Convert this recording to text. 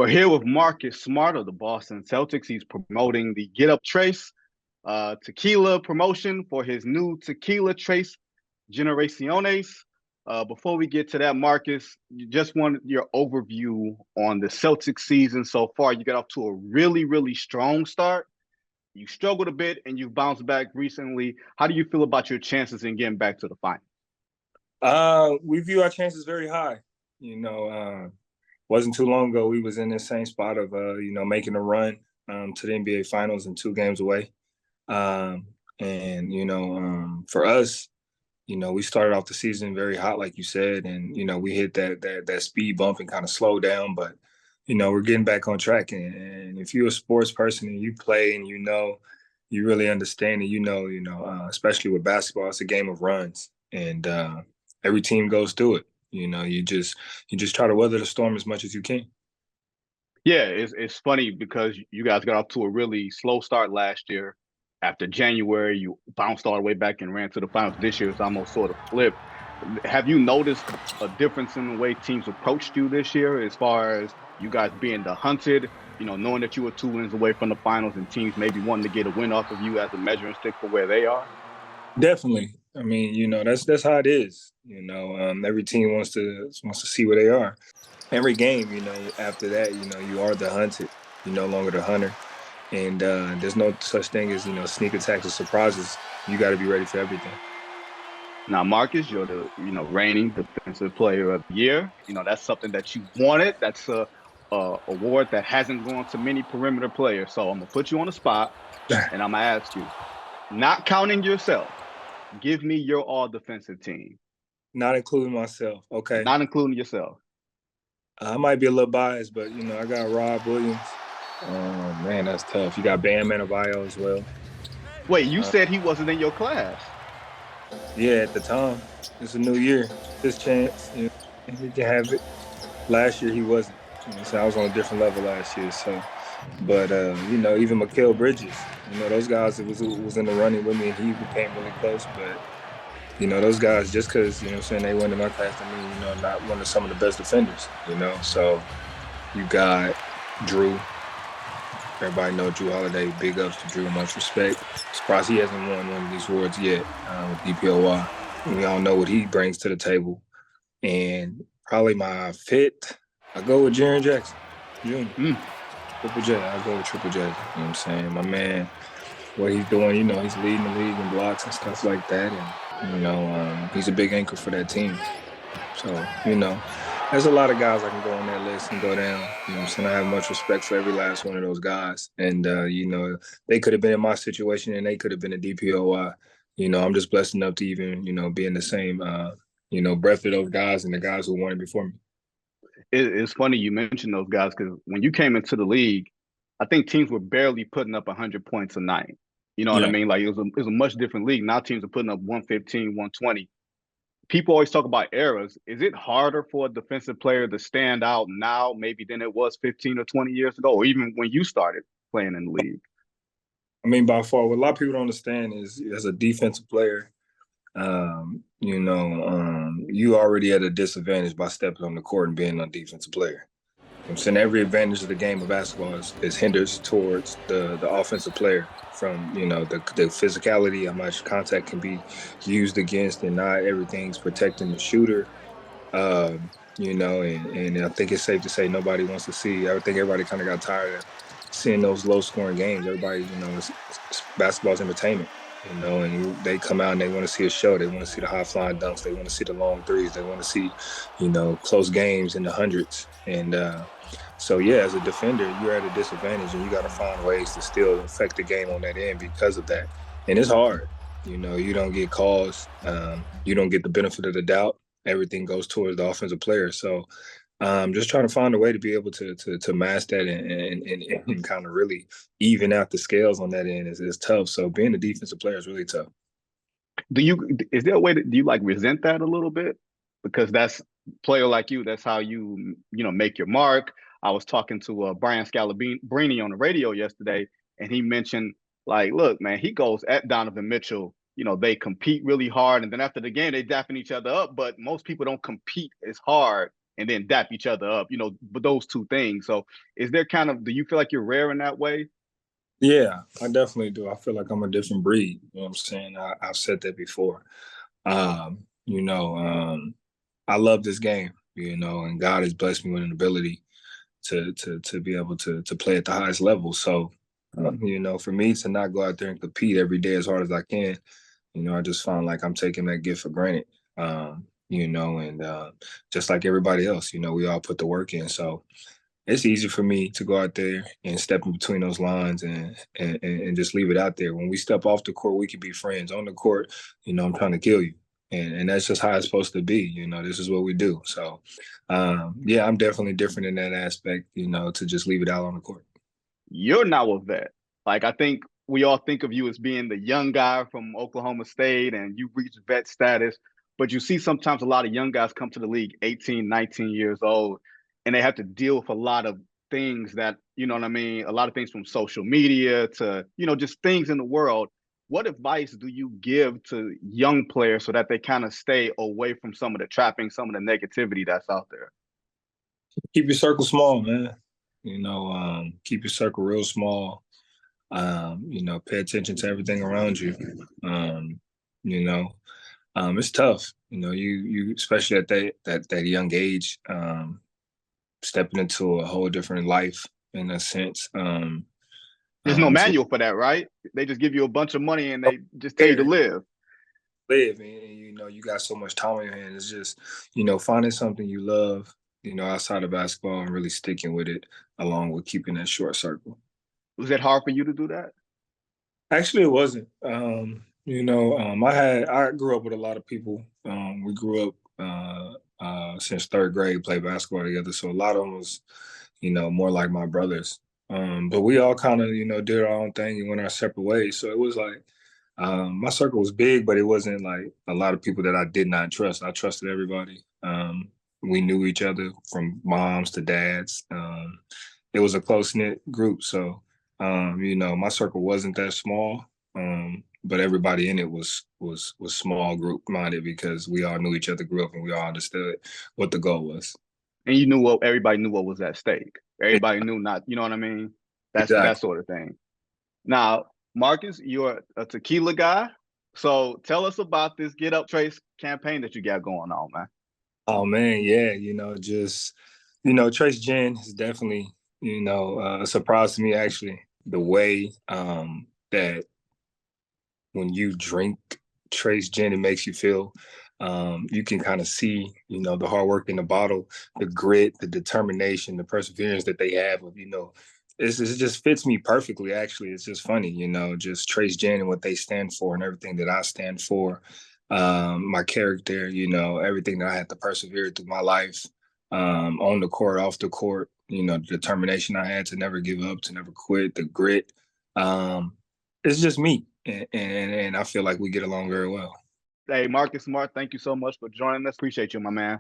We're here with Marcus Smart of the Boston Celtics. He's promoting the Get Up Trace tequila promotion for his new tequila Trace Generaciones. Before we get to that, Marcus, you just wanted your overview on the Celtics season so far. You got off to a really, really strong start. You struggled a bit and you've bounced back recently. How do you feel about your chances in getting back to the final? We view our chances very high. Wasn't too long ago we was in the same spot of making a run to the NBA Finals and 2 games away. For us, we started off the season very hot, like you said, and we hit that speed bump and kind of slowed down, but we're getting back on track. And if you're a sports person and you play and you really understand it, especially with basketball, it's a game of runs, and every team goes through it. You just try to weather the storm as much as you can. Yeah, it's funny because you guys got off to a really slow start last year. After January, you bounced all the way back and ran to the finals. This year, it's almost sort of flipped. Have you noticed a difference in the way teams approached you this year, as far as you guys being the hunted, knowing that you were 2 wins away from the finals and teams maybe wanting to get a win off of you as a measuring stick for where they are? Definitely. I mean, that's how it is. Every team wants to see where they are. Every game, after that, you are the hunted. You're no longer the hunter. And there's no such thing as, sneak attacks or surprises. You got to be ready for everything. Now, Marcus, you're the reigning defensive player of the year. That's something that you wanted. That's a award that hasn't gone to many perimeter players. So I'm gonna put you on the spot, and I'm gonna ask you, not counting yourself, give me your all defensive team. Not including myself. Okay. Not including yourself. I might be a little biased, but I got Rob Williams. Oh man, that's tough. You got Bam Adebayo as well. Wait, you said he wasn't in your class. Yeah, at the time. It's a new year. His chance. He can have it. Last year he wasn't. So I was on a different level last year. So, but even Mikal Bridges. Those guys that was in the running with me, and he became really close. But those guys, just because they went in my class, I mean, not one of some of the best defenders. So you got Drew. Everybody know Drew Holiday. Big ups to Drew. Much respect. Surprised he hasn't won one of these awards yet with DPOY. We all know what he brings to the table. And probably my fit, I go with Jaren Jackson Jr. Triple J. I go with Triple J. You know what I'm saying? My man, what he's doing, he's leading the league in blocks and stuff like that. And, he's a big anchor for that team. So, there's a lot of guys I can go on that list and go down. You know what I'm saying? I have much respect for every last one of those guys. And, they could have been in my situation and they could have been a DPOY. I'm just blessed enough to even, be in the same, breath of those guys and the guys who won it before me. It's funny you mentioned those guys because when you came into the league, I think teams were barely putting up 100 points a night. You know what I mean? Like it was a much different league. Now teams are putting up 115, 120. People always talk about eras. Is it harder for a defensive player to stand out now maybe than it was 15 or 20 years ago, or even when you started playing in the league? I mean, by far, what a lot of people don't understand is as a defensive player, you already at a disadvantage by stepping on the court and being a defensive player. I'm saying every advantage of the game of basketball is hinders towards the offensive player from, the physicality, how much contact can be used against, and not everything's protecting the shooter. And I think it's safe to say nobody wants to see. I think everybody kind of got tired of seeing those low-scoring games. Everybody, basketball's entertainment. And they come out and they want to see a show. They want to see the high-flying dunks. They want to see the long threes. They want to see, close games in the hundreds. And so, as a defender, you're at a disadvantage, and you got to find ways to still affect the game on that end because of that. And it's hard. You don't get calls. You don't get the benefit of the doubt. Everything goes towards the offensive player. So just trying to find a way to be able to mask that and kind of really even out the scales on that end is tough. So being a defensive player is really tough. Is there a way do you like resent that a little bit? Because that's player like you, that's how you make your mark. I was talking to Brian Scalabrine on the radio yesterday, and he mentioned, like, look, man, he goes at Donovan Mitchell. They compete really hard, and then after the game, they dapping each other up. But most people don't compete as hard and then dap each other up, but those two things. So is there do you feel like you're rare in that way? Yeah, I definitely do. I feel like I'm a different breed. You know what I'm saying? I've said that before. Um, you know, um, I love this game, and God has blessed me with an ability to be able to play at the highest level. So, for me to not go out there and compete every day as hard as I can, I just find like I'm taking that gift for granted. And just like everybody else, we all put the work in. So it's easy for me to go out there and step in between those lines and just leave it out there. When we step off the court, we can be friends. On the court, I'm trying to kill you. And that's just how it's supposed to be. This is what we do. So, yeah, I'm definitely different in that aspect, to just leave it out on the court. You're now a vet. Like, I think we all think of you as being the young guy from Oklahoma State and you reached vet status, but you see sometimes a lot of young guys come to the league 18, 19 years old, and they have to deal with a lot of things that, you know what I mean? A lot of things from social media to, just things in the world. What advice do you give to young players so that they kind of stay away from some of the trappings, some of the negativity that's out there? Keep your circle small, man. Keep your circle real small. Pay attention to everything around you. You know, it's tough. You especially at that young age, stepping into a whole different life in a sense. There's no It's manual for that, right? They just give you a bunch of money and they just tell you to live. and you got so much time on your hands. It's just finding something you love, outside of basketball and really sticking with it, along with keeping that short circle. Was it hard for you to do that? Actually, it wasn't. I grew up with a lot of people. We grew up since third grade, played basketball together. So a lot of them was, more like my brothers. But we all kind of, did our own thing and went our separate ways. So it was like my circle was big, but it wasn't like a lot of people that I did not trust. I trusted everybody. We knew each other from moms to dads. It was a close knit group. So my circle wasn't that small, but everybody in it was small group minded because we all knew each other, grew up, and we all understood what the goal was. And everybody knew what was at stake. Everybody knew not, you know what I mean? That's that Exactly. sort of thing. Now, Marcus, you're a tequila guy. So tell us about this Get Up Trace campaign that you got going on, man. Oh man, yeah, Trace Gin is definitely, a surprise to me actually. The way that when you drink Trace Gin, it makes you feel. You can kind of see, the hard work in the bottle, the grit, the determination, the perseverance that they have of, it just fits me perfectly. Actually, it's just funny, just Trace Gin and what they stand for and everything that I stand for. My character, everything that I had to persevere through my life, on the court, off the court, the determination I had to never give up, to never quit, the grit. It's just me. And I feel like we get along very well. Hey, Marcus Smart, thank you so much for joining us. Appreciate you, my man.